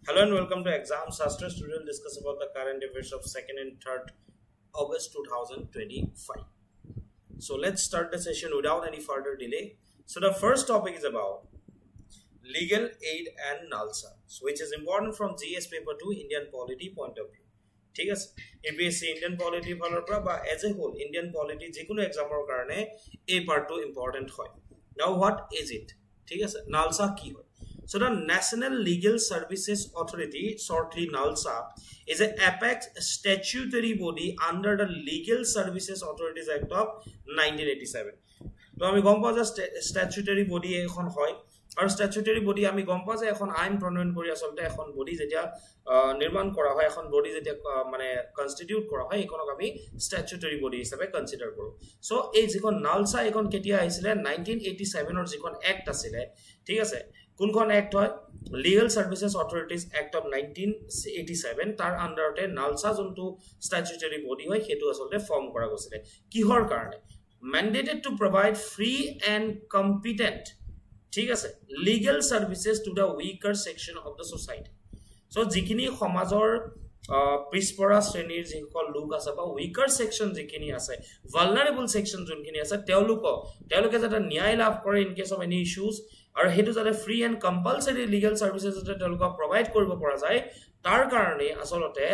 Hello and welcome to Exam Sastra. Today we'll discuss about the current affairs of 2nd and 3rd August 2025. So let's start the session without any further delay. So the first topic is about legal aid and NALSA, which is important from GS paper 2 Indian polity point of view. ঠিক আছে এবিএসসি Indian polity ফালৰ পৰা বা as a whole Indian polity যিকোনো এক্সামৰ কাৰণে এই পাৰ্টটো ইম্পৰ্টেন্ট হয় নাও হোৱাট ইজ ইট ঠিক আছে নালসা কি হয় So the National Legal Services Authority, shortly NALSA, is an apex statutory body under the Legal Services Authorities Act of 1987. So we gom pa statutory body ekhon hoy are statutory body আমি গম পা যে এখন আইন প্রণয়ন কৰি আসলতে এখন বডি যেতিয়া নিৰ্মাণ কৰা হয় এখন বডি যেতিয়া মানে কনস্টিটিউট কৰা হয় এখনক আমি স্ট্যাচুটৰি বডি হিচাপে কনসিডাৰ কৰো সো এই যিখন নালসা এখন কেতিয়া আহিছিলে 1987 ৰ যিখন এক্ট আছিল ঠিক আছে কোনখন এক্ট হয় লিগ্যাল সাৰ্ভিসেস অথৰিটিজ এক্ট অফ 1987 তাৰ আন্ডাৰতে নালসা যোনটো স্ট্যাচুটৰি বডি হয় হেতু আসলতে ফৰ্ম কৰা গৈছিল কিহৰ কাৰণে mandated to provide free and competent ঠিক আছে legal services to the weaker section of the society so যিখিনি সমাজৰ পিছপৰা শ্ৰেণীৰ যিসকল লোক আছে বা weaker section যিখিনি আছে vulnerable section যোনখিনি আছে তেওঁলোকে যাতে ন্যায় লাভ কৰে in case of any issues আৰু হেতু যাতে free and compulsory legal services যাতে তেওঁলোকক provide কৰিব পৰা যায় তাৰ কাৰণে আসলতে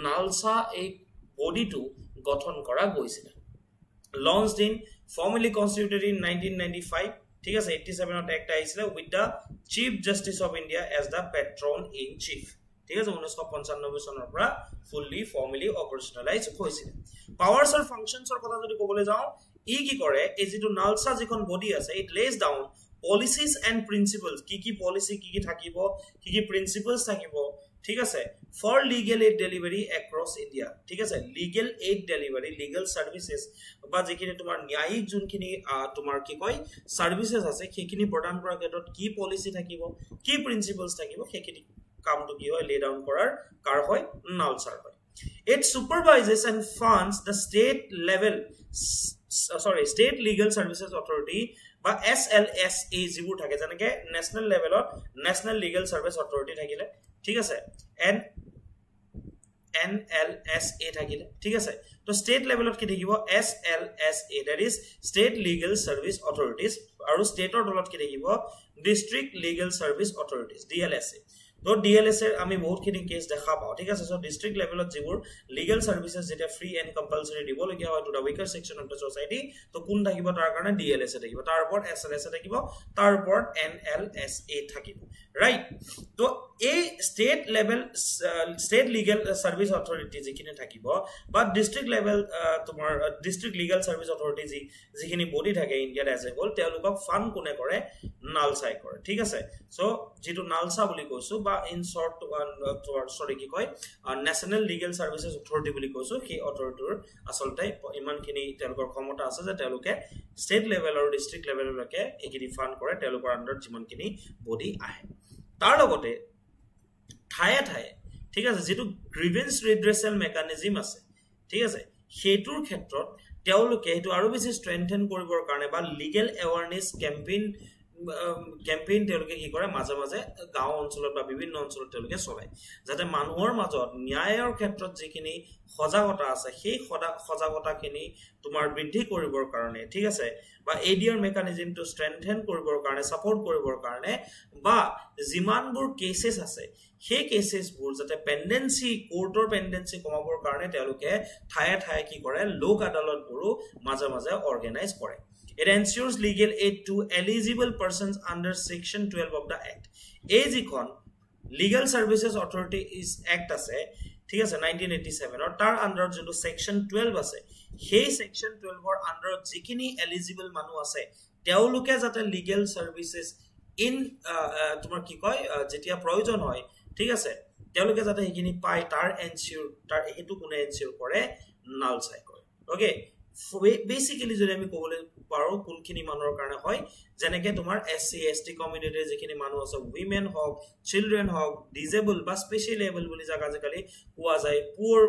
নালসা এই বডিটো গঠন কৰা গৈছিল launched in formally constituted in 1995 ঠিক আছে 87 ত একটা আইছিল with the chief justice of India as the patron in chief ঠিক আছে 1995 চনৰ পৰা ফুললি ফৰ্মালি অপাৰেশনালাইজ হৈছিল পাৱাৰছ আৰু ফাংশনছৰ কথা যদি ক'বলৈ যাও ই কি কৰে এই যেটো নালসা যিখন বডি আছে ইট লেজ ডাউন policies and principles কি policy কি থাকিব কি principles থাকিব ঠিক আছে for legal aid delivery across India ঠিক আছে legal aid delivery legal services বা যেখিনি তোমাৰ ন্যায়িক যোনখিনি তোমাৰ কি কয় সাৰ্ভিসেস আছে সেইখিনি প্ৰদান কৰাৰ ক্ষেত্ৰত কি policy থাকিব কি principles থাকিব সেইখিনি কামটো কি হয় লে ডাউন কৰাৰ কাৰ হয় নালসা হয় it supervises and funds the state legal services authority বা SLSA যিবোৰ থাকে যেনেকে ন্যাশনাল লেভেলত ন্যাশনাল লিগ্যাল সার্ভিস অথরিটি থাকিলে ঠিক আছে NLSA থাকিলে ঠিক আছে তো স্টেট লেভেলত কি থাকিব SLSA that is state legal service authorities আৰু স্টেটৰ তলত কি থাকিব district legal service authorities DLSA তো DLSA আমি বহুতখিনি কেস দেখা পাও ঠিক আছে সো ডিস্ট্রিক্ট লেভেলত যিবোৰ লিগ্যাল সাৰ্ভিসেস যেটা ফ্ৰি এন্ড কম্পালসৰি দিব লগিয়া হয় to the weaker section of the society তো কোন থাকিব তাৰ কাৰণে DLSA থাকিব তাৰ ওপৰত SLSA থাকিব তাৰ ওপৰত NLSA থাকিব ৰাইট তো এই state level state legal service authority যিখিনি থাকিব বা ডিস্ট্ৰিক্ট লেভেল তোমাৰ ডিস্ট্রিক্ট লিগ্যাল সার্ভিস অথরিটি যিখিনি বডি থাকে ইন্ডিয়াত এজ এ হোল তেওঁলোকক ফান্ড কোনে কৰে নালসাই কৰে ঠিক আছে সো যেটো নালসা বুলি কৈছো বা ইন শর্ট সরি কি কয় ন্যাশনাল লিগ্যাল সার্ভিসেস অথরিটি বুলি কৈছো সেই অথৰিটিৰ আসলতে ইমানখিনি তেওঁলোকৰ ক্ষমতা আছে যে তেওঁলোকে স্টেট লেভেল আৰু ডিস্ট্ৰিক্ট লেভেললৈকে এখিনি ফান্ড কৰে তেওঁলোকৰ আন্ডাৰত যিমানখিনি বডি আহে তাৰ লগতে ঠায়ে ঠায়ে ঠিক আছে যেটো গ্ৰিভেন্স ৰিড্ৰেসাল মেকানিজম আছে ঠিক আছে হেতুৰ ক্ষেত্ৰত তেওঁলোকে হেতু আৰু বেছি স্ট্ৰেংথেন কৰিবৰ কাৰণে বা লিগ্যাল এৱাৰনেস ক্যাম্পেইন তেওঁলোকে কি কৰে মাঝে মাঝে গাঁও অঞ্চলত বা বিভিন্ন অঞ্চলত তেওঁলোকে চলায় যাতে মানুহৰ মাজত ন্যায়ৰ ক্ষেত্ৰত যিখিনি সজাগতা আছে সেই সজাগতাখিনি তোমাৰ বৃদ্ধি কৰিবৰ কাৰণে ঠিক আছে বা এডিআৰ মেকানিজমটো স্ট্ৰেংথেন কৰিবৰ কাৰণে সাপোৰ্ট কৰিবৰ কাৰণে বা যিমানবোৰ কেसेस আছে সেই কেसेसবোৰ যাতে পেন্ডেন্সি কোৰ্টৰ পেন্ডেন্সি কমাবৰ কাৰণে তেওঁলোকে ঠায়ে ঠায়ে কি কৰে লোক আদালতবোৰো মাঝে মাঝে অৰ্গানাইজ কৰে It ensures legal aid to eligible persons under section 12 of the act. Ezikon Legal Services Authority is act আছে ঠিক আছে 1987 or tar under যোনটো section 12 আছে সেই section 12 ৰ under যিখিনি eligible মানুহ আছে তেওঁলোকে যাতে legal services in তোমাৰ কি কয় যেতিয়া প্ৰয়োজন হয় ঠিক আছে তেওঁলোকে যাতে সেইখিনি পায় তাৰ এনচিউৰ তাৰ হেতু কোনে এনচিউৰ কৰে নালসাই কৰে ওকে বেসিক্যালি যদি আমি ক'বলৈ পাৰো কোনখিনি মানুহৰ কাৰণে হয় যেনেকে তোমাৰ এসসি এসটি কমিউনিটিৰ যিখিনি মানুহ আছে উইমেন হক চিলড্ৰেন হক ডিজেবল বা স্পেশাল এবল বুলি জাগা জাকালি কোৱা যায় পুৰ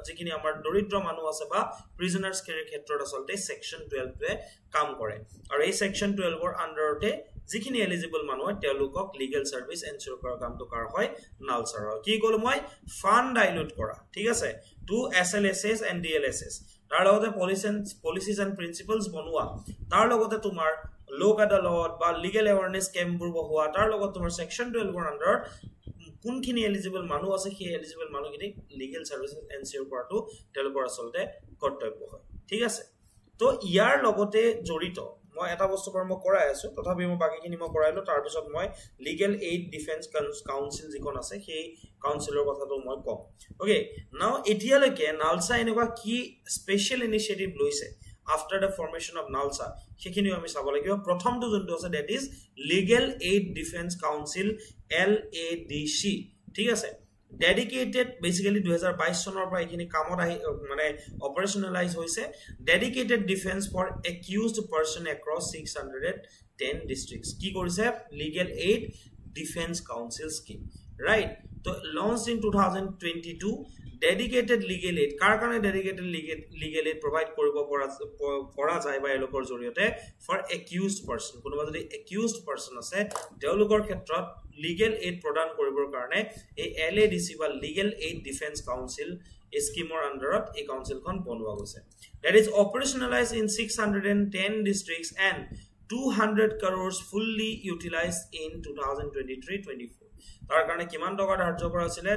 যিখিনি আমাৰ দৰিদ্ৰ মানুহ আছে বা প্ৰিজনাৰ্স কেৰ ক্ষেত্ৰত আসলতে সেকশন 12 টোৱে কাম কৰে আৰু এই সেকশন 12 ৰ আন্ডাৰতে যিখিনি এলিজিবল মানুহ হয় তেওঁলোকক লিগেল সাৰ্ভিস এনশিওৰ কৰা কামটো কাৰ হয় নালসাৰ কি কল মই ফান্ড ডাইলুট কৰা ঠিক আছে টু SLSS and DLSS তাৰ লগতে পলিসিজ এন্ড প্ৰিন্সিপলস বনোৱা তাৰ লগতে তোমাৰ লোক আদালত বা লিগেল এৱাৰনেস কেম্পবোৰ বহোৱা তাৰ লগত তোমাৰ সেকশন 12 ৰ আন্ডাৰ কোনখিনি এলিজিবল মানুহ আছে সেই এলিজিবল মানুহখিনি লিগেল সাৰ্ভিসেস এনশিওৰ কৰাটো তেওঁলোকৰ আসলতে কৰ্তব্য হয় ঠিক আছে তো ইয়াৰ লগতে জড়িত মই এটা বস্তু মই কৰাই আছো তথাপি মই বাকিখিনি মই কৰাইলো তাৰ পিছত মই লিগেল এইড ডিফেন্স কাউন্সিল যিখন আছে সেই কাউন্সিলৰ কথাটো মই কম ওকে নাও এতিয়ালৈকে নালসা এনেকুৱা কি স্পেশাল ইনিশিয়েটিভ লৈছে after the formation of NALSA সেখিনিও আমি চাব লাগিব প্ৰথমটো যোনটো আছে that is Legal Aid Defense Council LADC ঠিক আছে dedicated basically 2022 চনৰ পৰা এখিনি কামত আহি মানে অপাৰেশনালাইজ হৈছে dedicated defense for accused person across 610 districts কি কৰিছে Legal Aid Defense Council scheme right so launched in 2022 dedicated legal aid কাৰ কাৰণে dedicated legal aid provide কৰিব পৰা যায় বা এলোকৰ জৰিয়তে for accused person কোনোবা যদি accused person আছে তেওঁলোকৰ ক্ষেত্ৰত legal aid প্ৰদান কৰিবৰ কাৰণে এই LADC বা Legal Aid Defense Council স্কিমৰ আন্ডাৰত এই কাউন্সিলখন বনোৱা গৈছে that is operationalized in 610 districts and 200 crores fully utilized in 2023-24 তাৰ কাৰণে কিমান টকা ধাৰ্য কৰা আছিল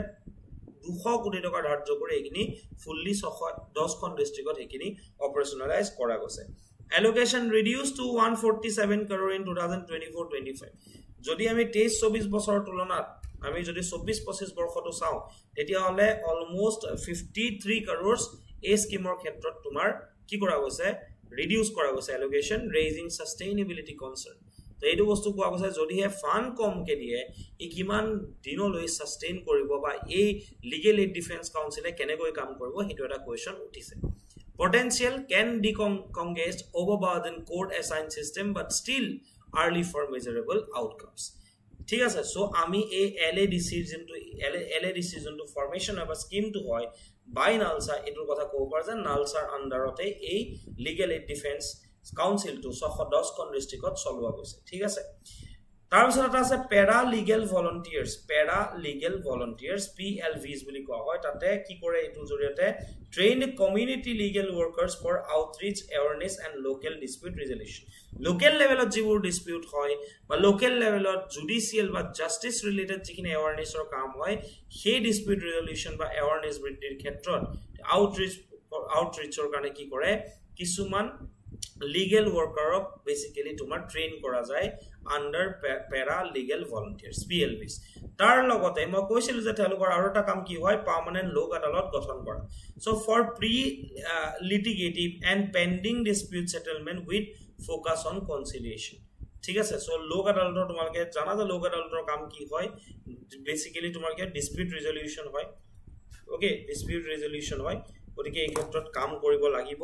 200 কোটি টকা ধাৰ্য কৰি এখিনি ফুললি 10 খন ডিস্ট্ৰিক্টত এখিনি অপাৰেশনালাইজ কৰা গৈছে allocation reduced to 147 crore in 2024-25 যদি আমি 23-24 বছৰৰ তুলনাত আমি যদি 24-25 বৰ্ষটো চাও তেতিয়া হলে অলমোস্ট 53 crores এই স্কিমৰ ক্ষেত্ৰত তোমাৰ কি কৰা গৈছে ৰিডিউস কৰা গৈছে allocation raising sustainability concern তো এইটো বস্তু কোৱা গৈছে যদি হে ফান্ড কম কে দিয়ে ই কিমান দিনলৈ সাস্টেইন কৰিব বা এই লিগেল এইড ডিফেন্স কাউন্সিলে কেনেকৈ কাম কৰিব হেতু এটা কোৱেশ্চন উঠিছে potential can decongest overburden court assigned system but still early for measurable outcomes ঠিক আছে সো আমি এই LADC যোনটো ফৰমেশন অফ স্কিম টু হয় বাই নালসা এটোৰ কথা কব পাৰ যে নালসাৰ আন্ডাৰতে এই legal aid defence counsel to 610 খন ডিস্ট্ৰিক্টত চলোৱা গৈছে ঠিক আছে তাৰ পিছত আছে প্যাৰা লিগেল ভলান্টিয়াৰ্স PLVs বুলি কোৱা হয় তাতে কি কৰে এটোৰ জৰিয়তে trained community legal workers for outreach awareness and local dispute resolution local levelত যিবোৰ dispute হয় বা local levelত judicial বা justice related যিখিনি awarenessৰ কাম হয় সেই dispute resolution বা awareness বৃদ্ধিৰ ক্ষেত্ৰত outreachৰ কাৰণে কি কৰে কিছুমান legal worker basically তোমার ট্রেন করা যায় under para legal volunteers PLVs তার লগতে মই কৈছিল যে তেওঁলোকৰ আৰু এটা কাম কি হয় পাৰ্মানেন্ট লোক আদালত গঠন কৰা so for pre litigative and pending dispute settlement with focus on conciliation ঠিক আছে সো লোক আদালতৰ তোমালকে জানা যে লোক আদালতৰ কাম কি হয় বেসিক্যালি তোমালকে ডিসপিউট ৰেজোলিউশন হয় ওকে ডিসপিউট ৰেজোলিউশন হয় ওদিকে এই ক্ষেত্ৰত কাম কৰিব লাগিব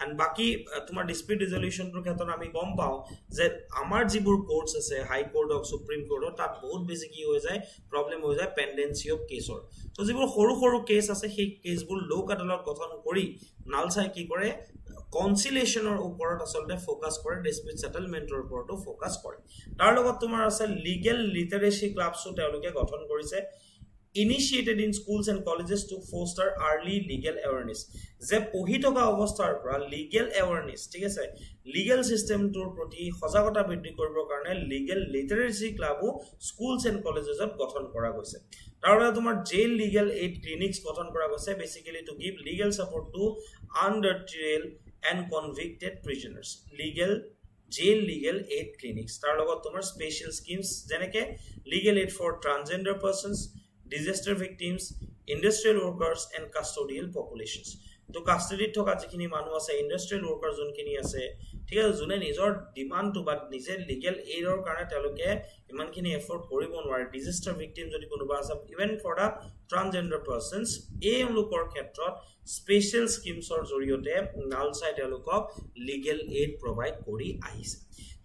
and বাকি তোমাৰ ডিসপিউট ৰেজোলিউশনৰ ক্ষেত্ৰত আমি গম পাও যে আমাৰ যিবোৰ কোৰ্টছ আছে হাই কোৰ্ট অফ সুপ্ৰিম কোৰ্টৰ তাত বহুত বেছি কি হৈ যায় প্ৰবলেম হৈ যায় পেন্ডেন্সি অফ কেছৰ তো যিবোৰ সৰু কেছ আছে সেই কেছবোৰ লোক আদালত গঠন কৰি নালসাই কি কৰে কনসিলেশনৰ ওপৰত আসলতে ফোকাস কৰে ডিসপিউট সেটেলমেন্টৰ ওপৰতো ফোকাস কৰে তাৰ লগত তোমাৰ আছে লিগেল লিটাৰেসি ক্লাবছও তেওঁলোকে গঠন কৰিছে initiated in schools and colleges to foster early legal awareness যে পঢ়ি থকা অৱস্থাৰ পৰা legal awareness ঠিক আছে legal system টোৰ প্ৰতি সজাগতা বৃদ্ধি কৰিবৰ কাৰণে legal literacy clubও schools and colleges গঠন কৰা গৈছে তাৰপৰা তোমাৰ jail legal aid clinics গঠন কৰা গৈছে basically to give legal support to under trial and convicted prisoners jail legal aid clinics তাৰ লগত তোমাৰ special schemes যেনেকে legal aid for transgender persons disaster victims industrial workers and custodial populations to custody thoka jikhini manu ase industrial workers jonkhini ase ঠিক আছে জুনে নিজৰ demand two বাট নিজে legal এইডৰ কাৰণে তেওঁলোকে ইমানখিনি এফৰ্ট কৰিব নোৱাৰে ডিজাস্টাৰ ভিকটিম যদি কোনোবা আছে ইভেন ফৰ দা ট্ৰান্সজেন্ডাৰ পাৰ্সনস এই লোকৰ ক্ষেত্ৰত স্পেশাল স্কিমছৰ জৰিয়তে নালসাই তেওঁলোকক লিগেল এইড প্ৰভাইড কৰি আহিছে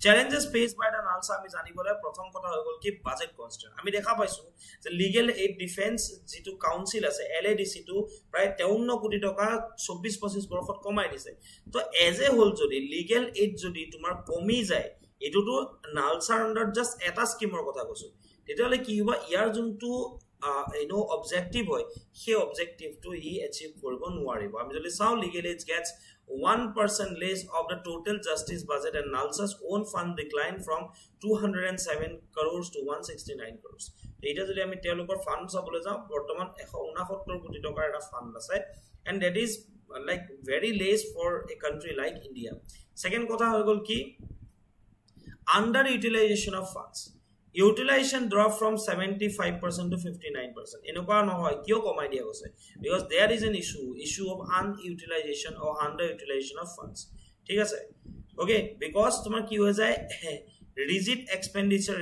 challenges faced by the NALSA আমি জানিবলৈ প্ৰথম কথা হৈ গল কি বাজেট কনস্ট্ৰেন্ট আমি দেখা পাইছো যে লিগেল এইড ডিফেন্স যেটো কাউন্সিল আছে LADC টো প্ৰায় 53 কোটি টকা 24-25 বৰ্ষত কমাই দিছে তো এজ এ হোল যদি লিগেল এইড যদি তোমাৰ কমি যায় এটোটো নালসাৰ আন্ডাৰ জাস্ট এটা স্কিমৰ কথা কৈছো তেতিয়ালে কি হ'ব ইয়াৰ যোনটো objective হয় সেই objective to he achieve কৰিব নোৱাৰিব আমি যদি চাও legal age gets 1% less of the total justice budget and NALSA's own fund declined from 207 crores to 169 crores এটা যদি আমি তেওঁলোকৰ ফান্ড চাবলৈ যাও বৰ্তমান 169 কোটি টকাৰ এটা ফান্ড আছে and that is like very less for a country like India second কথা হৈ গল কি underutilization of funds utilization drop from 75% to 59% এনেকুৱা নহয় কিয় কমাই দিয়া গৈছে because there is an issue of unutilization or underutilization of funds ঠিক আছে okay because তোমাৰ কি হৈ যায় rigid expenditure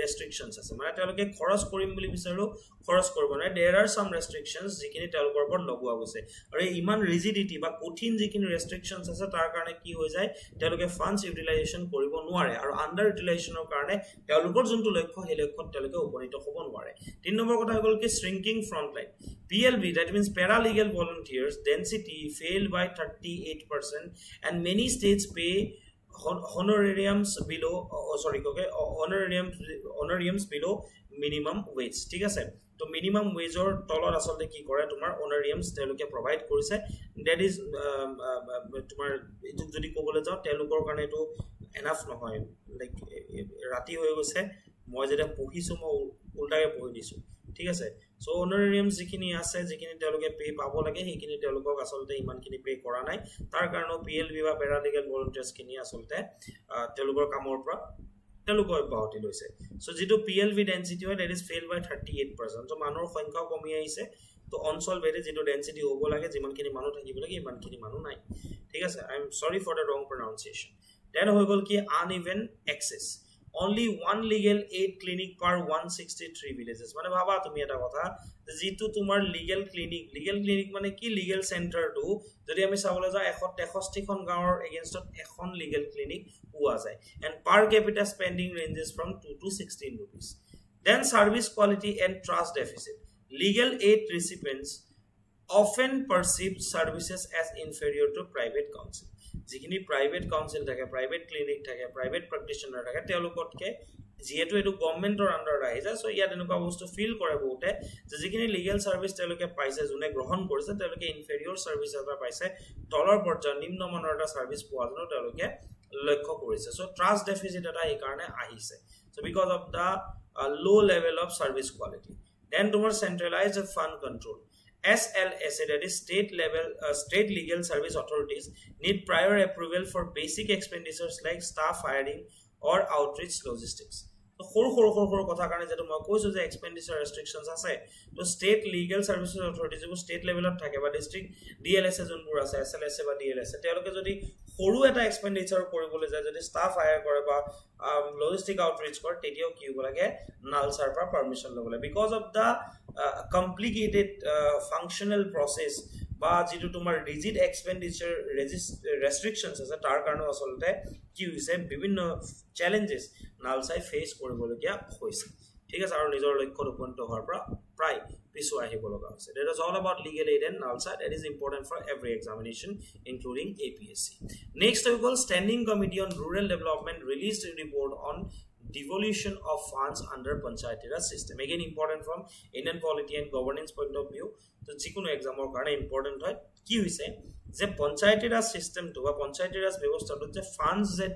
restrictions আছে মানে তেওঁলোকে খৰচ কৰিম বুলি বিচাৰো খৰচ কৰিব না there are some restrictions যিখিনি তেওঁলোকৰ ওপৰত লগোৱা গৈছে আৰু ইমান rigidity বা কঠিন যিখিনি restrictions আছে তাৰ কাৰণে কি হৈ যায় তেওঁলোকে funds utilization কৰিব নোৱাৰে আৰু under utilizationৰ কাৰণে তেওঁলোকৰ যোনটো লক্ষ্য সেই লক্ষ্যত তেওঁলোকে উপনীত হ'ব নোৱাৰে তিন নম্বৰ কথা হ'ল কি shrinking front line PLV that means paralegal volunteers density failed by 38% and many states pay honorariums below honorariums below minimum wage ঠিক আছে তো minimum wage or তলত আসলে কি কৰে তোমাৰ honorariums তেওঁলোকে provide কৰিছে that is তোমাৰ এটো যদি ক'বলৈ যাও তেওঁলোকৰ কাৰণে এটো enough নহয় like ৰাতি হৈ গৈছে মই যেটা পঢ়িছো মই উল্টাকে পঢ়ি দিছো ঠিক আছে সো honorariums যিখিনি আছে যিখিনি তেওঁলোকে পে পাব লাগে সেইখিনি তেওঁলোকক আসলতে ইমানখিনি পে কৰা নাই তাৰ কাৰণে PLV বা paralegal volunteers খিনি আসলতে তেওঁলোকৰ কামৰ পৰা তেওঁলোকৰ বাহতি লৈছে সো যেটো PLV density হয় that is failed by 38% so মানুহৰ সংখ্যা কমি আহিছে তো অঞ্চল বেৰে যেটো ডেনসিটি হ'ব লাগে যিমানখিনি মানুহ থাকিব লাগে ইমানখিনি মানুহ নাই ঠিক আছে I am sorry for the wrong pronunciation then হৈ গল কি uneven access only one legal aid clinic per 163 villages মানে ভাবা তুমি এটা কথা যেটো তোমাৰ legal clinic মানে কি legal center to যদি আমি চাবলৈ যাও 163 খন গাঁৱৰ against এখন legal clinic পোৱা যায় and per capita spending ranges from 2 to 16 rupees then service quality and trust deficit legal aid recipients often perceive services as inferior to private counsel যিখিনি প্রাইভেট কাউন্সিল থাকে প্রাইভেট ক্লিনিক থাকে private practitioner থাকে তেওঁলোকতকে যেহেতু এটো গভৰ্নমেন্টৰ under আহি যায় so ইয়াত এনেকুৱা বস্তু ফিল কৰে বহুতে যে যিখিনি লিগ্যাল সাৰ্ভিস তেওঁলোকে পাইছে জুনে গ্ৰহণ কৰিছে তেওঁলোকে ইনফেৰিয়ৰ সাৰ্ভিস এটা পাইছে তলৰ পৰ্যায়ৰ নিম্ন মানৰ এটা সাৰ্ভিস পোৱা জানো তেওঁলোকে লক্ষ্য কৰিছে সো ট্ৰাষ্ট ডেফিসিট এটা এই কাৰণে আহিছে so because of the low level of service quality then তোমাৰ centralised fund control SLSA that is state legal service authorities need prior approval for basic expenditures like staff hiring or outreach logistics so khor kotha karone jeto moi koisu je expenditure restrictions ase to state legal services authorities jo state level ot thake ba district DLSA jonbur ase SLSA ba DLSA teloke jodi khoru eta expenditure koribole jay jodi staff hire kore ba logistic outreach kore tetio ki hobo lage NALSAR par permission lobole because of the complicated functional process বা যেটো তোমাৰ rigid expenditure restrictions আছে তাৰ কাৰণে আসলতে কি হৈছে বিভিন্ন challenges নালসাই ফেস কৰিবলগীয়া হৈছে ঠিক আছে আৰু নিজৰ লক্ষ্যত উপনীত হোৱাৰ পৰা প্ৰায় পিছু আহিব লগা হৈছে that is all about legal aid and NALSA that is important for every examination including APSC next we go standing committee on rural development released a report on devolution of funds under Panchayati Raj system again important from Indian polity and governance point of view to jikono exam or karone important hoy ki hoise je Panchayati Raj system to ba Panchayati Raj byabostha to je funds je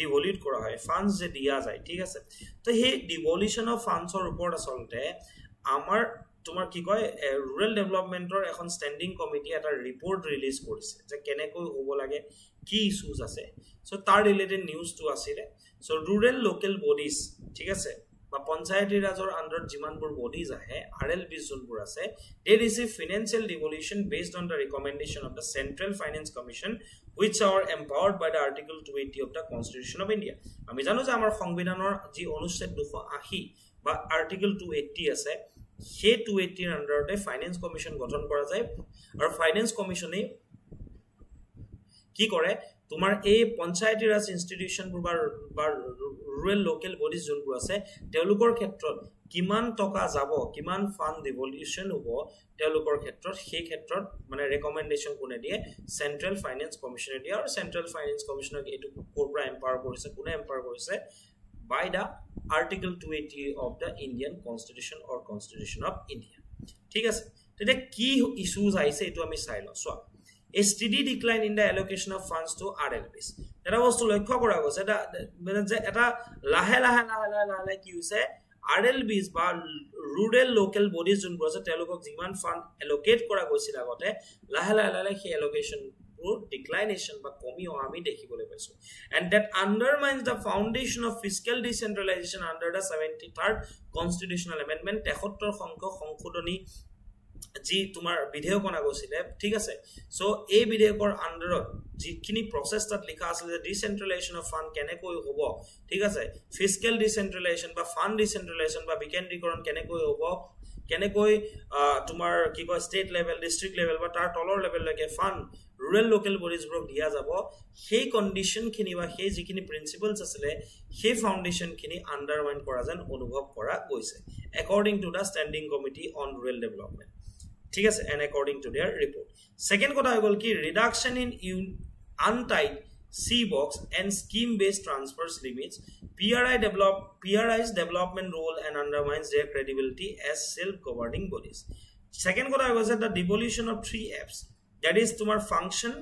devolute kora hoy funds je dia jay thik ase to he devolution of funds or report asolte amar তোমার কি কয় rural ডেভেলপমেন্টৰ এখন standing committee এটা report release কৰিছে যে কেনেকৈ হ'ব লাগে কি ইস্যুজ আছে সো তাৰ ৰিলেটেড নিউজ টু আছিল সো ৰুৰাল লোকাল বডিজ ঠিক আছে বা পঞ্চায়তী ৰাজৰ আন্ডাৰত যিমানবোৰ বডিজ আহে RLB যোনবোৰ আছে they receive financial devolution based on the recommendation of the Central Finance Commission which are empowered by the Article 280 of the Constitution of India আমি জানো যে আমাৰ সংবিধানৰ যি অনুচ্ছেদ 280 বা Article 280 আছে সেই 280 এর আন্ডারতে ফাইনান্স কমিশন গঠন করা যায় আর ফাইনান্স কমিশনে কি করে তোমার এই পঞ্চায়তী রাজ ইনস্টিটিউশন বা রুরাল লোকাল বডিজ যোনবোৰ আছে তেওঁলোকৰ ক্ষেত্ৰত কিমান টকা যাব কিমান ফান্ড ডিভলিউশন হ'ব তেওঁলোকৰ ক্ষেত্ৰত সেই ক্ষেত্ৰত মানে ৰেকমেন্ডেশন কোনে দিয়ে সেন্ট্ৰাল ফাইনান্স কমিশনে দিয়ে আৰু সেন্ট্ৰাল ফাইনান্স কমিশনক এটো কোৰপৰা এম্পাৱাৰ কৰিছে কোনে এম্পাৱাৰ কৰিছে by the article 280 of the Indian constitution or constitution of India ঠিক আছে তেতে কি ইস্যুজ আইছে এটো আমি চাই লও so a steady decline in the allocation of funds to RLBs এটা বস্তু লক্ষ্য কৰা গৈছে এটা লাহে লাহে কি হৈছে RLBs বা rural local bodies যোন আছে তেওঁলোকক যিমান ফান্ড এলোকেট কৰা গৈছিল আগতে লাহে লাহে সেই এলোকেশন declination বা কমি আমি দেখিবলৈ পাইছো and that undermines the foundation of fiscal decentralization under the 73rd constitutional amendment 73 সংশোধনী জি তোমাৰ বিধেয়ক অনা গৈছিল ঠিক আছে সো এই বিধেয়কৰ আন্ডাৰত যিখিনি প্ৰসেস তাত লিখা আছিল যে ডিসেন্ট্ৰেলাইজেশন অফ ফান্ড কেনেকৈ হ'ব ঠিক আছে ফিস্কেল ডিসেন্ট্ৰেলাইজেশন বা ফান্ড ডিসেন্ট্ৰেলাইজেশন বা বিকেন্দ্ৰীকৰণ কেনেকৈ হ'ব কেনেকৈ তোমাৰ কি কয় স্টেট লেভেল ডিস্ট্ৰিক্ট লেভেল বা তাৰ তলৰ লেভেল লৈকে fund rural local bodies brok dia jabo সেই condition khini ba সেই যিখিনি principles asile সেই foundation khini undermine kora jan অনুভৱ কৰা গৈছে according to the standing committee on rural development ঠিক আছে and according to their report second kotha hol ki reduction in untied C-box and scheme based transfers limits PRI's development role and undermines their credibility as self governing bodies second kotha was the devolution of 3 F's that is tumar function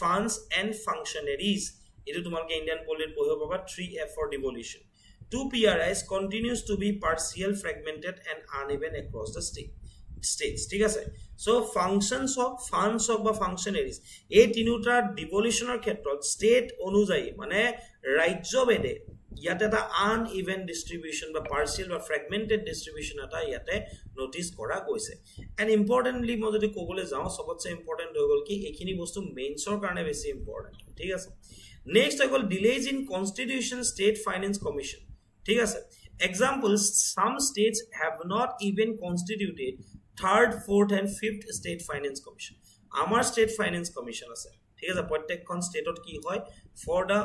funds and functionaries etu tumar ke Indian polit pohibo baba 3F for devolution 2 PRIs continues to be partial fragmented and uneven across the states ঠিক আছে so functions of funds of বা functionaries এই তিনিটা devolutioner ক্ষেত্ৰত state অনুযায়ী মানে ৰাজ্য বেদে ইয়াতে এটা uneven distribution বা partial বা fragmented distribution এটা ইয়াতে নোটিস কৰা গৈছে and importantly মই যদি কবলৈ যাও সবতছে ইম্পৰ্টেন্ট হৈ গল কি এখিনি বস্তু মেইনছৰ কাৰণে বেছি ইম্পৰ্টেন্ট ঠিক আছে নেক্সট হৈ গল delays in constitution state finance commission ঠিক আছে examples some states have not even constituted third fourth and fifth state finance commission আমাৰ state finance commission আছে ঠিক আছে প্ৰত্যেকখন ষ্টেটত কি হয় for the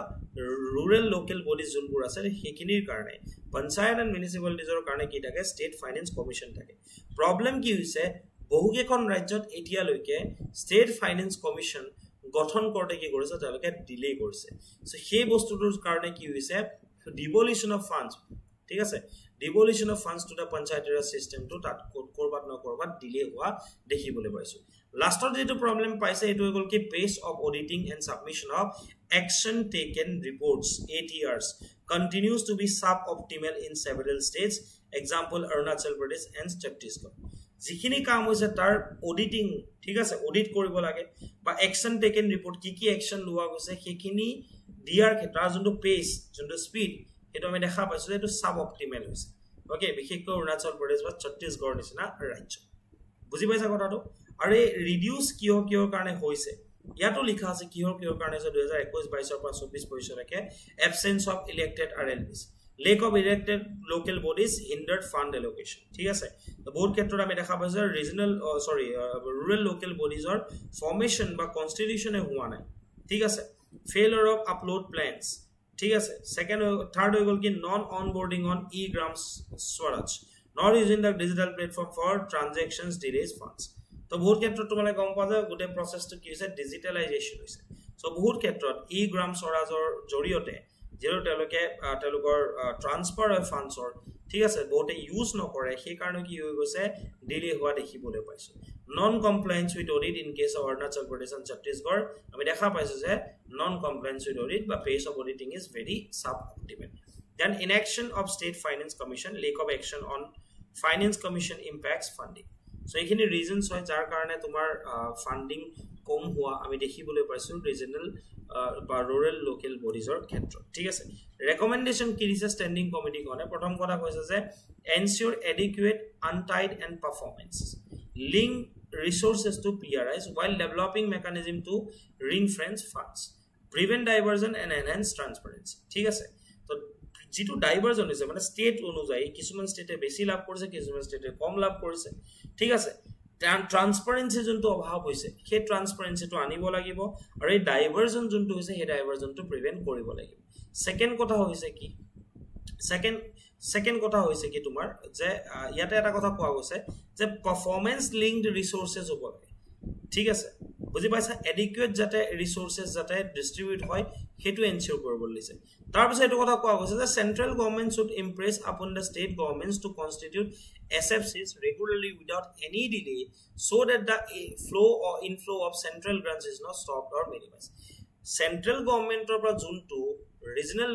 rural local bodies যোনবোৰ আছে হেকিনিৰ কাৰণে পঞ্চায়ত এণ্ড মিউনিসিপালিটিজৰ কাৰণে কি থাকে ষ্টেট ফাইনান্স কমিশন থাকে প্ৰবলেম কি হৈছে বহুকেখন ৰাজ্যত এতিয়ালৈকে ষ্টেট ফাইনান্স কমিশন গঠন কৰতে কি কৰিছে তেওঁলোকে ডিলে কৰিছে সো সেই বস্তুটোৰ কাৰণে কি হৈছে ডিভলিউশন অফ ফান্ডস ঠিক আছে devolution of funds to the panchayat system to tat korbat na korbat delay hua dekhibole paisu last of the problem paise etu gol ki pace of auditing and submission of action taken reports ATRs continues to be suboptimal in several states example Arunachal Pradesh and Chhattisgarh jikhini kaam hoise tar auditing thik ase audit koribo lage ba action taken report ki action lua goise hekhini diar khetra junto pace junto speed এটো আমি দেখা পাইছো এটো sub optimal হৈছে okay বিশেষকৈ অৰুণাচল প্ৰদেশ বা ছত্তীশগড় নিচিনা ৰাজ্য বুজি পাইছা কথাটো আৰু এই ৰিডিউস কিয় কাৰণে হৈছে ইয়াতো লিখা আছে কিহৰ কাৰণে 2021 22 পৰা 24 পইছলৈকে absence of elected RLBs lack of elected local bodies hindered fund allocation ঠিক আছে তো বহুত ক্ষেত্ৰত আমি দেখা পাইছো ৰিজনাল rural local bodies or formation বা constitution হোৱা নাই ঠিক আছে failure of upload plans ঠিক আছে সেকেন্ড থার্ড হৈ গল কি non onboarding on e-gram Swaraj not using the digital platform for transactions delays funds তো বহুত ক্ষেত্ৰত তোমালে গম পোৱা যায় গোটে প্ৰসেসটো কি হৈছে ডিজিটালাইজেশন হৈছে সো বহুত ক্ষেত্ৰত e-gram Swarajৰ জৰিয়তে যেটো তেওঁলোকৰ ট্ৰান্সফাৰ অফ ফান্ডছৰ ঠিক আছে বহুতে ইউজ নকৰে সেই কাৰণে কি হৈ গৈছে ডিলে হোৱা দেখিবলৈ পাইছো non compliance with audit in case of Arunachal Pradesh and Chhattisgarh আমি দেখা পাইছো যে non compliance with audit বা pace of auditing is very suboptimal then inaction of state finance commission lack of action on finance commission impacts funding so এখিনি reasons হয় যাৰ কাৰণে তোমাৰ ফান্ডিং কম হোৱা আমি দেখিবলৈ পাইছো ৰিজনাল বা rural local bodies or ক্ষেত্ৰত ঠিক আছে recommendation কি দিছে স্ট্যান্ডিং কমিটি কোনে প্ৰথম কথা কৈছে যে ensure adequate untied and performance link resources to PRIs while developing mechanism to ring fence funds prevent diversion and enhance transparency ঠিক আছে তো যেটো ডাইভারজন হৈছে মানে স্টেট অনুযায়ী কিছুমান স্টেটে বেছি লাভ কৰিছে কিছুমান স্টেটে কম লাভ কৰিছে ঠিক আছে ট্ৰান্সপাৰেন্সি যোনটো অভাৱ হৈছে সেই ট্ৰান্সপাৰেন্সিটো আনিব লাগিব আৰু এই ডাইভাৰজন যোনটো হৈছে সেই ডাইভাৰজনটো প্ৰিভেন্ট কৰিব লাগিব সেকেন্ড কথা হৈছে কি সেকেন্ড সেকেন্ড কথা হৈছে কি তোমাৰ যে ইয়াতে এটা কথা কোৱা গৈছে যে পাৰফৰম্যান্স লিংকড ৰিসোৰ্সেস হ'ব লাগে ঠিক আছে বুজি পাইছা এডিকুৱেট যাতে ৰিসোৰ্সেস যাতে ডিস্ট্ৰিবিউট হয় হেতু এনশিওৰ কৰিব লাগিছে তাৰ পিছত এটো কথা কোৱা গৈছে যে central government should impress upon the state governments to constitute SFCs regularly without any delay so that the flow or inflow of central grants is not stopped or minimized central government or junto regional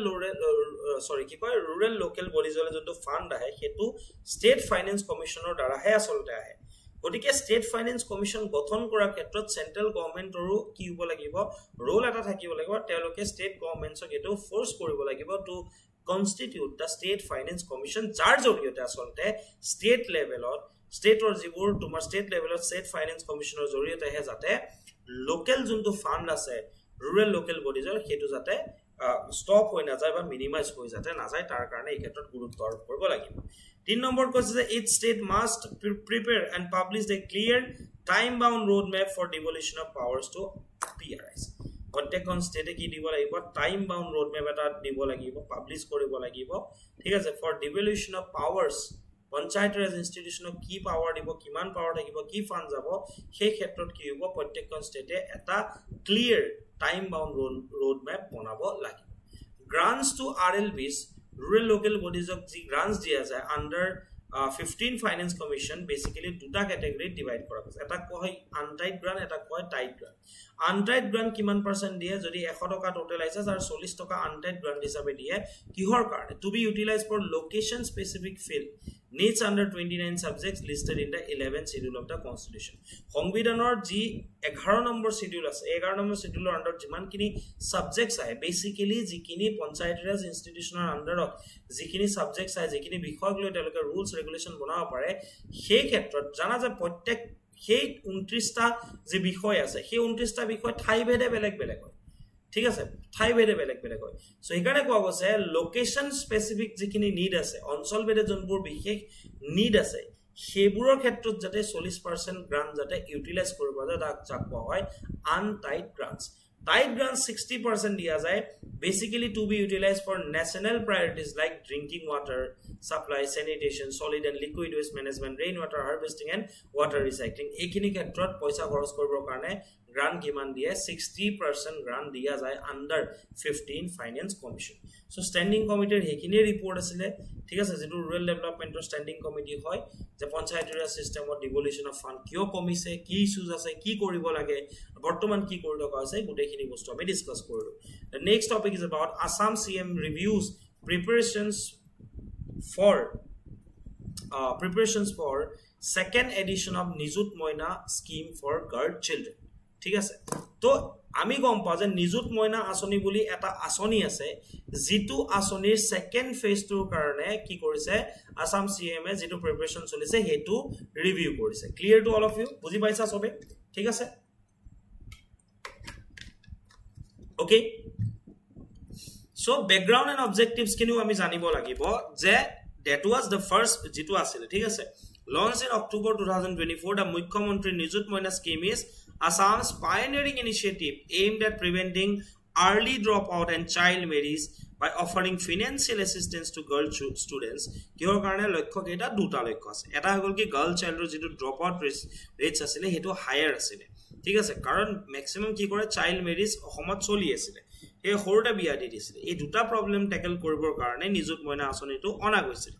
rural local bodies junto fund ahe hetu state finance commissioner dara he asolte ahe গটিকে state finance commission গঠন কৰাৰ ক্ষেত্ৰত central গভৰ্নমেন্টৰো কি হ'ব লাগিব roll এটা থাকিব লাগিব তেওঁলোকে স্টেট গভৰ্নমেন্টছক এটো ফোৰ্স কৰিব লাগিব to constitute the state finance commission যাৰ জৰিয়তে আসলতে স্টেট লেভেলত স্টেটৰ যিবোৰ তোমাৰ স্টেট লেভেলত স্টেট ফাইনান্স কমিশনৰ জৰিয়তে হে যাতে লোকেল যোনটো ফান্ড আছে rural local bodies হেতু যাতে স্টপ হৈ না যায় বা মিনিমাইজ হৈ যাতে না যায় তাৰ কাৰণে এই ক্ষেত্ৰত গুৰুত্ব আৰোপ কৰিব লাগিব 3 নম্বৰ কৈছে যে each state must prepare and publish a clear time bound road map for devolution of powers to PRIs প্ৰত্যেকখন ষ্টেটে কি দিব লাগিব টাইম বাউন্ড road map এটা দিব লাগিব পাবলিশ কৰিব লাগিব ঠিক আছে for devolution of powers panchayat ৰাজ ইনষ্টিটিউচনক কি পাৱাৰ দিব কিমান পাৱাৰ থাকিব কি ফান্ড যাব সেই ক্ষেত্ৰত কি হ'ব প্ৰত্যেকখন ষ্টেটে এটা clear time bound road map বনাব লাগিব grants to RLBs rural local bodies of the grants দিয়া যায় under 15 finance commission basically দুটা category divide কৰা হৈছে এটা কয় untied grant এটা কয় tied grant untied grant কিমান % দিয়ে যদি 100 টকা টোটাল আইছে আর 40 টকা untied grant হিচাপে দিয়ে কিহৰ কাৰণে to be utilized for location specific field needs under 29 subjects listed in the 11th schedule of the constitution সংবিধানৰ জি 11 নম্বৰ schedule আছে 11 নম্বৰ schedule under যিমানখিনি subjects আহে basically যিখিনি পঞ্চায়ত ৰাজ ইনষ্টিটিউচনৰ আন্ডাৰত যিখিনি subjects আহে যিখিনি বিষয়ক লৈ তেওঁলোকে rules regulation বনাব পাৰে সেই ক্ষেত্ৰত জানা যে প্ৰত্যেক সেই 29টা যে বিষয় আছে সেই 29টা বিষয় ঠাই ভেদে বেলেগ বেলেগ হয় ঠিক আছে ঠাই ভেদে বেলেগ বেলেগ হয় সো এখানে কোৱা গৈছে লোকেশন স্পেসিফিক যিখিনি নিড আছে অঞ্চল ভেদে যোনবোৰ বিশেষ নিড আছে সেইবোৰৰ ক্ষেত্ৰত যাতে 40% গ্ৰান্ট যাতে ইউটিলাইজ কৰিব যায় তাক কোৱা হয় আনটাইড গ্ৰান্টস tied grants 60% দিয়া যায় basically to be utilized for national priorities like drinking water supply sanitation solid and liquid waste management rainwater harvesting and water recycling এইখিনি ক্ষেত্ৰত পইচা খৰচ কৰিবৰ কাৰণে গ্ৰান্ট কিমান দিয়ে 60% গ্ৰান্ট দিয়া যায় under 15 finance commission so standing committee হেখিনি ৰিপৰ্ট আছিল ঠিক আছে যেটো rural development standing committee হয় যে পঞ্চায়তৰ সিস্টেমত devolution of fund কিয় কমিছে কি ইস্যুজ আছে কি কৰিব লাগে বৰ্তমান কি কৰি থকা আছে গুটেখিনি বস্তু আমি ডিসকাস কৰিলো the next topic is about Assam CM reviews preparations for second edition of Nijut Moina scheme for girl children ঠিক আছে তো আমি গম পাও যে নিযুত মইনা আসনি বুলি এটা আসনি আছে জিতু আসনিৰ সেকেন্ড ফেজ টুৰ কাৰণে কি কৰিছে আসাম সিএমএ যেটো প্ৰিপাৰেচন চলিছে হেতু ৰিভিউ কৰিছে clear to all of you বুজি পাইছা সবে ঠিক আছে okay so background and objectives কিনো আমি জানিব লাগিব যে that was the first যেটো আছিল ঠিক আছে launched in October 2024 the Mukhyamantri Nijut Moina scheme is Assam's pioneering initiative aimed at preventing early dropout and child marriage by offering financial assistance to girl students. Kihor karone lokho eta duta lokho ase. Eta hogol ki girl child ro jitu dropout rates asile hetu higher asile. Thik ase karon maximum ki kore child marriage ohomot choli asile. Ei horta biya di disile. Ei duta problem tackle koribor karone Nijut Moina asoni tu ona goisile.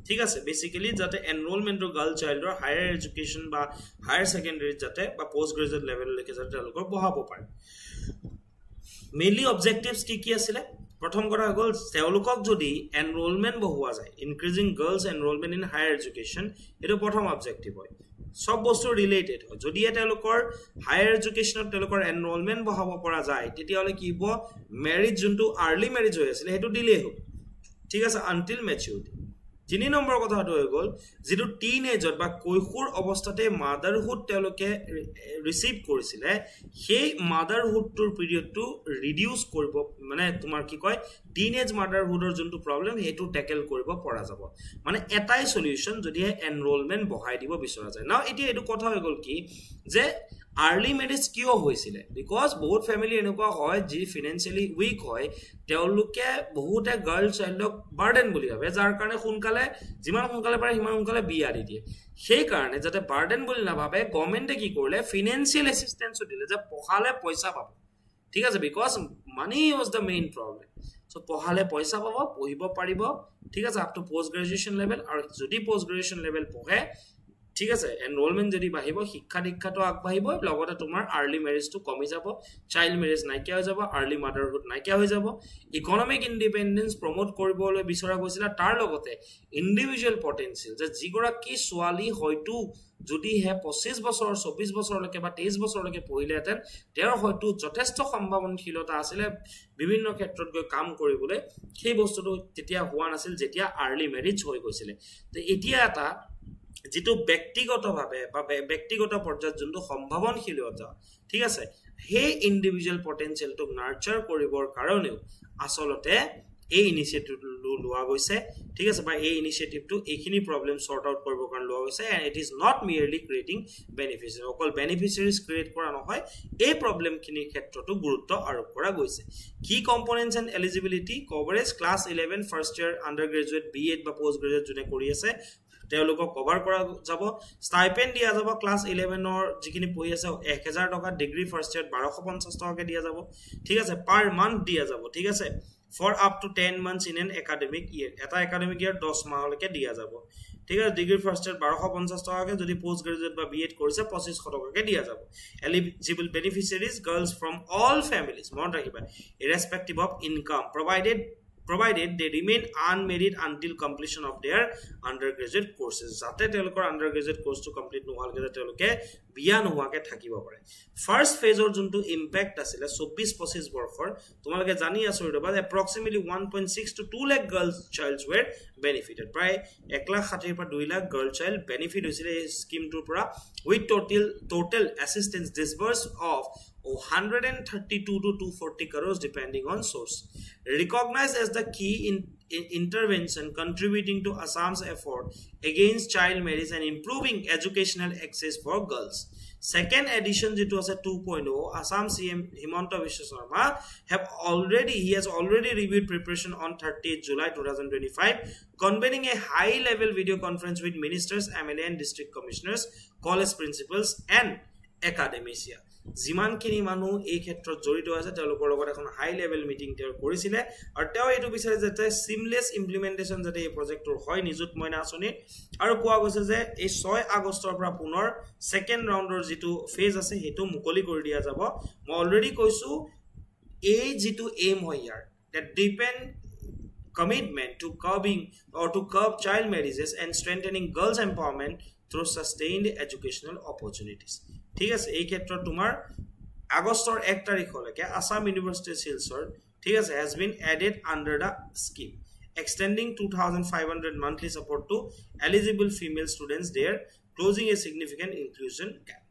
ঠিক আছে basically যাতে enrolment of girl চাইল্ডৰ higher education বা higher secondary যাতে বা post গ্ৰাজুয়েট level লৈকে যাতে তেওঁলোকৰ বহাব পাৰে মেইনলি অবজেক্টিভস কি আছিল প্ৰথম কথা গল তেওঁলোকক যদি এনৰোলমেন্ট বহুৱা যায় increasing girls enrolment in higher education এটো প্ৰথম অবজেক্টিভ হয় সব বস্তু ৰিলেটেড হয় যদি তেওঁলোকৰ হায়াৰ এডুকেশনত তেওঁলোকৰ এনৰোলমেন্ট বহাব পৰা যায় তেতিয়ালে কি হ'ব ম্যাৰেজ যোনটো আৰ্লি ম্যাৰেজ হৈ আছিল হেতু ডিলে হ'ব ঠিক আছে আনটিল ম্যাচুৰিটি 3 নম্বৰ কথাটো হৈ গল যেটো টিনেজৰ বা কৈশোৰ অৱস্থাতে মাদাৰহুড তেওঁলোকে ৰিসিভ কৰিছিলে সেই মাদাৰহুডৰ পিৰিয়ডটো ৰিডিউস কৰিব মানে তোমাৰ কি কয় টিনেজ মাদাৰহুডৰ যোনটো প্ৰবলেম হেতু ট্যাকেল কৰিব পৰা যাব মানে এটাই সলিউশন যদি এনৰোলমেন্ট বহাই দিব বিচৰা যায় নাও এতিয়া এটো কথা হৈ গল কি যে আৰ্লি মেৰেজ কিয় হৈছিলে বিকজ বহুত ফ্যামিলি এনেকুৱা হয় যি ফাইনান্সিয়ালি উইক হয় তেওঁলোকে বহুতে গাৰ্ল চাইল্ডক বাৰ্ডেন বুলি ভাবে যাৰ কাৰণে সোনকালে যিমান সোনকালে পাৰে সিমান সোনকালে বিয়া দি দিয়ে সেই কাৰণে যাতে বাৰ্ডেন বুলি নাভাবে গভৰ্নমেন্টে কি কৰিলে ফাইনান্সিয়াল এসিস্টেন্স দিলে যে পঢ়ালে পইচা পাব ঠিক আছে because money was the main problem so পঢ়ালে পইচা পাব পঢ়িব পাৰিব ঠিক আছে up to post graduation level আৰু যদি পোষ্ট গ্ৰেজুৱেচন লেভেল পঢ়ে ঠিক আছে এনৰোলমেন্ট যদি বাঢ়িব শিক্ষা দীক্ষাটো আগবাঢ়িব লগতে তোমাৰ আৰ্লি ম্যাৰেজটো কমি যাব চাইল্ড ম্যাৰেজ নাইকিয়া হৈ যাব আৰ্লি মাদাৰহুড নাইকিয়া হৈ যাব ইকোনমিক ইন্ডিপেন্ডেন্স প্ৰমোট কৰিবলৈ বিচৰা গৈছিল তাৰ লগতে ইন্ডিভিজুৱেল পটেনশিয়াল যে যিগৰাকী ছোৱালী হয়তো যদি হে 25 বছৰ 24 বছৰলৈকে বা 23 বছৰলৈকে পঢ়িলেহেঁতেন তেওঁৰ হয়তো যথেষ্ট সম্ভাৱনাশীলতা আছিলে বিভিন্ন ক্ষেত্ৰত গৈ কাম কৰিবলৈ সেই বস্তুটো তেতিয়া হোৱা নাছিল যেতিয়া আৰ্লি ম্যাৰেজ হৈ গৈছিল তো এতিয়া এটা যেটো ব্যক্তিগতভাৱে বা ব্যক্তিগত পৰ্যায়ত যোনটো সম্ভাৱনাশীলতা ঠিক আছে হে ইন্ডিভিজুৱেল পটেনশিয়ালটো নাৰ্চাৰ কৰিবৰ কাৰণেও আসলতে এই ইনিশিয়েটিভটো লোৱা গৈছে ঠিক আছে বা এই ইনিশিয়েটিভটো এইখিনি প্ৰবলেম সৰ্ট আউট কৰিবৰ কাৰণে লোৱা গৈছে and it is not merely creating beneficiary অকল বেনিফিচিয়াৰীজ ক্ৰিয়েট কৰা নহয় এই প্ৰবলেমখিনিৰ ক্ষেত্ৰতো গুৰুত্ব আৰোপ কৰা গৈছে কি components and eligibility coverage class 11 first year undergraduate B Ed বা পোষ্ট গ্ৰেজুৱেট যোনে কৰি আছে তেওঁলোকক কভাৰ কৰা যাব স্টাইপেন্ড দিয়া যাব ক্লাছ 11 ৰ যিখিনি পঢ়ি আছে 1000 টকা ডিগ্ৰী ফাৰ্ষ্ট ইয়াৰ 1250 টকাকে দিয়া যাব ঠিক আছে পাৰ মান্থ দিয়া যাব ঠিক আছে for up to 10 months in an academic year eta academic year 10 মাহলৈকে দিয়া যাব ঠিক আছে ডিগ্ৰী ফাৰ্ষ্ট ইয়াৰ 1250 টকাকে যদি পোষ্ট গ্ৰেজুৱেট বা বিএড কৰিছে 2500 টকাকে দিয়া যাব eligible beneficiaries girls from all families মন ৰাখিবা irrespective of income provided they remain unmarried until completion of their undergraduate courses jate telokor undergraduate course to complete nohalge teloke biya nohake thakibo pare first phase or juntu impact asile 24-25 borkhor tomaloke jani aso roba approximately 1.6 to 2 lakh girls childs were benefited pray 1,60,000 pa 2 lakh girl child benefit hoisile scheme tur pura with total assistance disbursed of 132 to 240 crores depending on source recognized as the key in intervention contributing to Assam's effort against child marriage and improving educational access for girls second edition jito ase 2.0 Assam CM Himanta Biswa Sharma he has already reviewed preparation on 30th July 2025 convening a high level video conference with ministers MLA and district commissioners college principals and academia জিমানখিনি মানুহ এই ক্ষেত্ৰত জড়িত আছে তেওঁলোকৰ লগত এখন হাই level meeting তেওঁ কৰিছিলে আৰু তেওঁ এইটো বিচাৰে যে সিমলেস ইমপ্লিমেন্টেশন যাতে এই প্ৰজেক্টৰ হয় নিযুত মইনা আঁচনি আৰু কোৱা গৈছে যে এই 6 আগষ্টৰ পৰা পুনৰ সেকেন্ড ৰাউণ্ডৰ যেটো ফেজ আছে হেতু মুকলি কৰি দিয়া যাব মই অলৰেডি কৈছো এই যেটো এম হয় ইয়াৰ that depend commitment to curb child marriages and strengthening girls empowerment through sustained educational opportunities ঠিক আছে এই ক্ষেত্ৰত তোমাৰ আগষ্টৰ 1 তাৰিখলৈকে আসাম ইউনিভাৰ্সিটি শিলচৰ ঠিক আছে has been added under the scheme extending 2500 monthly support to eligible female students there closing a significant inclusion gap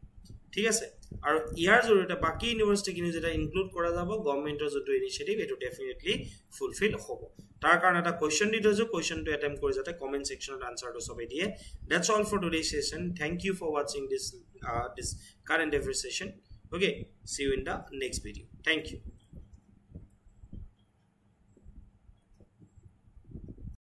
ঠিক আছে আৰু ইয়াৰ জৰিয়তে বাকি ইউনিভাৰ্সিটি কিনি যেটা ইনক্লুড কৰা যাব গভৰ্নমেন্টৰ যেটো ইনিশিয়েটিভ এটো ডেফিনেটলি ফুলফিল হ'ব তাৰ কাৰণে এটা কোৱেশ্চন দি থৈছো কোৱেশ্চনটো এটেম্প কৰি যাতে কমেন্ট সেকশনত আনসাৰটো সবে দিয়ে that's all for today's session thank you for watching this current affairs session okay see you in the next video thank you